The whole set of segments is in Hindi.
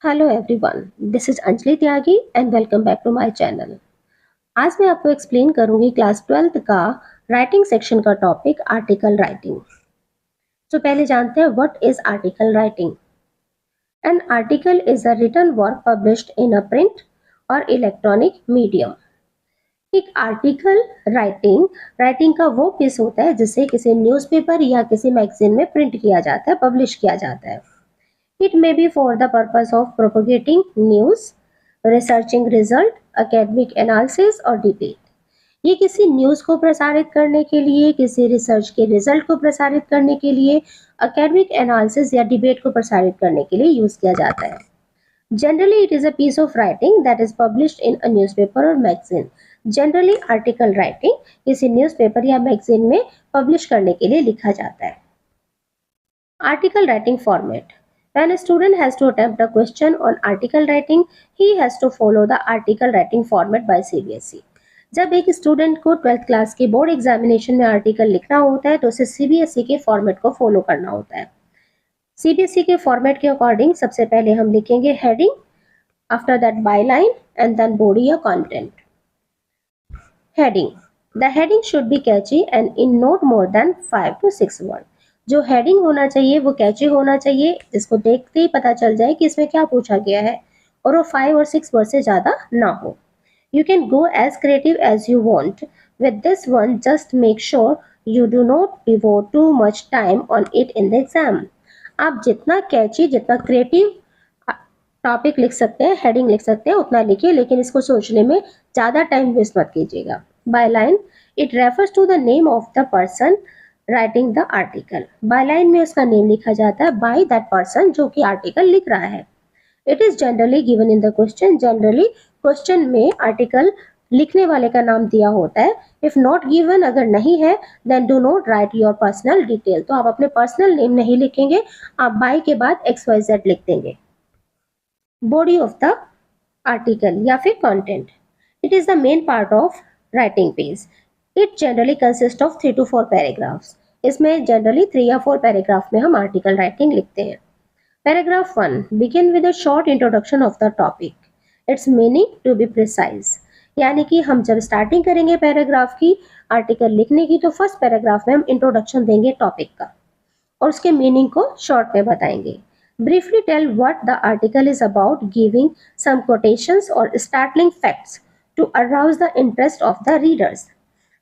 Hello everyone, this is Anjali Tyagi and welcome back to my channel. आज मैं आपको एक्सप्लेन करूंगी क्लास 12th का राइटिंग सेक्शन का टॉपिक आर्टिकल राइटिंग। तो पहले जानते हैं what is article writing. An article is a written work published in a print or electronic medium. एक आर्टिकल राइटिंग का वो पीस होता है जिसे किसी न्यूज़पेपर या किसी मैगजीन में प्रिंट किया जाता है, पब्लिश किया जाता है। It may be for the purpose of propagating news, researching result, academic analysis और debate। ये किसी न्यूज़ को प्रसारित करने के लिए, किसी रिसर्च के रिजल्ट को प्रसारित करने के लिए, academic analysis या डिबेट को प्रसारित करने के लिए यूज किया जाता है। Generally, it is a piece of writing that is published in a newspaper or magazine। Generally, article writing किसी न्यूज़पेपर या मैगजीन में पब्लिश करने के लिए लिखा जाता है। Article writing format. When a student has to attempt a question on article writing, he has to follow the article writing format by CBSE। जब एक स्टूडेंट को 12th क्लास के बोर्ड एग्जामिनेशन में आर्टिकल लिखना होता है तो उसे सीबीएसई के फॉर्मेट को फॉलो करना होता है। सीबीएसई के फॉर्मेट के अकॉर्डिंग सबसे पहले हम लिखेंगे heading, after that byline and then body या content. Heading, the heading should be catchy and in not more than 5 to 6 word. जो हेडिंग होना चाहिए वो कैची होना चाहिए, जिसको देखते ही पता चल जाए कि इसमें क्या पूछा गया है, और वो 5 और 6 वर्ड से ज़्यादा ना हो। You can go as creative as you want with this one, just make sure you do not devote too much time on it in the exam. आप जितना कैची, जितना क्रिएटिव टॉपिक लिख सकते हैं, हेडिंग लिख सकते हैं, उतना लिखिए, लेकिन इसको सोचने में ज़्यादा टाइम वेस्ट मत कीजिएगा। Byline, it refers to the name of the person writing the article. Byline में उसका नेम लिखा जाता है बाय दैट पर्सन जो कि आर्टिकल लिख रहा है। It is generally given in the question. Generally question में आर्टिकल लिखने वाले का नाम दिया होता है। इफ नॉट गिवन, अगर नहीं है, then do not write your personal detail. तो आप अपने पर्सनल नेम नहीं लिखेंगे, आप बाय के बाद XYZ लिख देंगे। बॉडी ऑफ द आर्टिकल या फिर content, it is the main part of writing page. It generally consist of 3 to 4 paragraphs. इसमें जनरली 3 या 4 पैराग्राफ में हम आर्टिकल राइटिंग लिखते हैं। Paragraph 1 begin with a short introduction of the topic, its meaning to be precise. यानी कि हम जब स्टार्टिंग करेंगे पैराग्राफ की, आर्टिकल लिखने की, तो फर्स्ट पैराग्राफ में हम इंट्रोडक्शन देंगे टॉपिक का और उसके मीनिंग को शॉर्ट में बताएंगे। Briefly tell what the article is about, giving some quotations or startling facts to arouse the interest of the readers।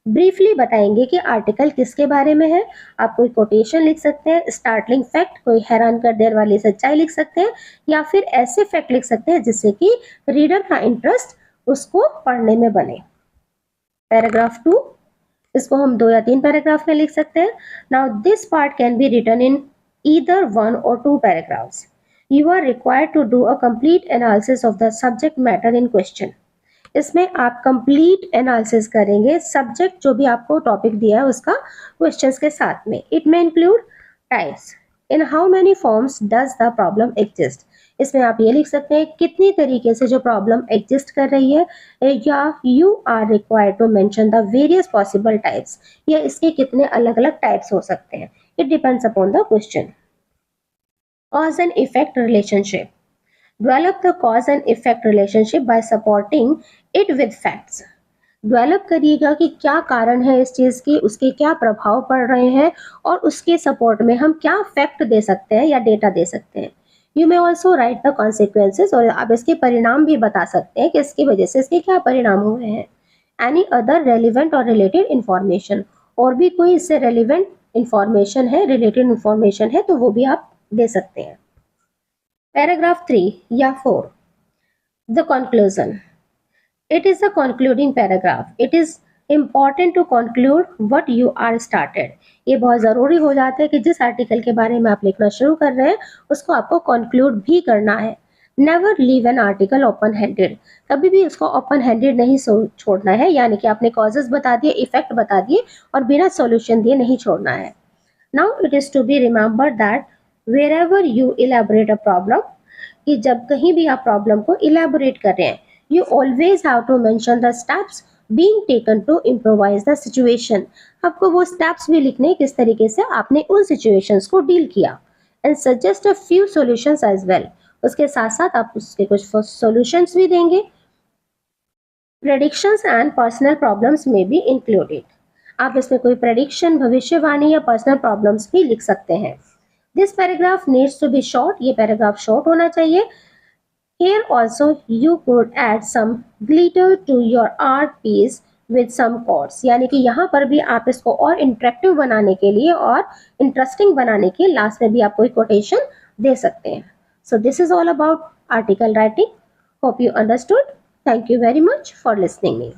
Briefly बताएंगे कि आर्टिकल किसके बारे में है। आप कोई कोटेशन लिख सकते हैं, स्टार्टलिंग फैक्ट, कोई हैरान कर देने वाली सच्चाई लिख सकते हैं, या फिर ऐसे फैक्ट लिख सकते हैं जिससे कि रीडर का इंटरेस्ट उसको पढ़ने में बने। पैराग्राफ 2, इसको हम 2 या 3 पैराग्राफ में लिख सकते हैं। Now this part can be written in either 1 or 2 paragraphs। You are required to do a complete analysis of the subject matter in question। इसमें आप complete analysis करेंगे सब्जेक्ट, जो भी आपको टॉपिक दिया है उसका, क्वेश्चंस के साथ में। It may include types, in how many forms does the problem exist। इसमें आप ये लिख सकते हैं कितनी तरीके से जो प्रॉब्लम एग्जिस्ट कर रही है, या you are required to mention the various possible types, या इसके कितने अलग अलग टाइप्स हो सकते हैं। It depends upon the question। Cause and effect relationship, develop the cause and effect relationship by supporting it with facts। Develop करिएगा कि क्या कारण है इस चीज़ की, उसके क्या प्रभाव पड़ रहे हैं, और उसके सपोर्ट में हम क्या फैक्ट दे सकते हैं या डेटा दे सकते हैं। You may also right the consequences, और आप इसके परिणाम भी बता सकते हैं कि इसकी वजह से इसके क्या परिणाम हुए हैं। एनी अदर रेलिवेंट और रिलेटेड इंफॉर्मेशन, और भी कोई इससे रेलिवेंट इंफॉर्मेशन है, रिलेटेड इंफॉर्मेशन है, तो वो भी आप दे सकते हैं। पैराग्राफ 3 या 4, the conclusion, it is the concluding paragraph. It is important to conclude what you are started. ये बहुत ज़रूरी हो जाता है कि जिस आर्टिकल के बारे में आप लिखना शुरू कर रहे हैं उसको आपको कंक्लूड भी करना है। Never leave an article open handed, कभी भी उसको ओपन हैंडेड नहीं छोड़ना है, यानी कि आपने कॉजेज बता दिए, इफेक्ट बता दिए, और बिना सॉल्यूशन दिए नहीं छोड़ना है। Now it is to be remembered that wherever you elaborate a problem, कि जब कहीं भी आप प्रॉब्लम को इलेबोरेट कर रहे हैं, you always have to mention the steps being taken to improvise the situation. आपको वो स्टेप्स भी लिखने किस तरीके से आपने उन सिचुएशंस को डील किया। And suggest a few solutions as well, उसके साथ साथ आप उसके कुछ सॉल्यूशंस भी देंगे। प्रेडिक्शंस एंड पर्सनल प्रॉब्लम्स में बी इंक्लूडेड, आप इसमें कोई प्रेडिक्शन, भविष्यवाणी या पर्सनल प्रॉब्लम्स भी लिख सकते हैं। This paragraph needs to be short, ये पैराग्राफ शॉर्ट होना चाहिए। Here also you could add some glitter to your art piece with some quotes, यानी कि यहाँ पर भी आप इसको और इंटरेक्टिव बनाने के लिए और इंटरेस्टिंग बनाने के लास्ट में भी आप कोई कोटेशन दे सकते हैं। So this is all about article writing. Hope you understood. Thank you very much for listening me.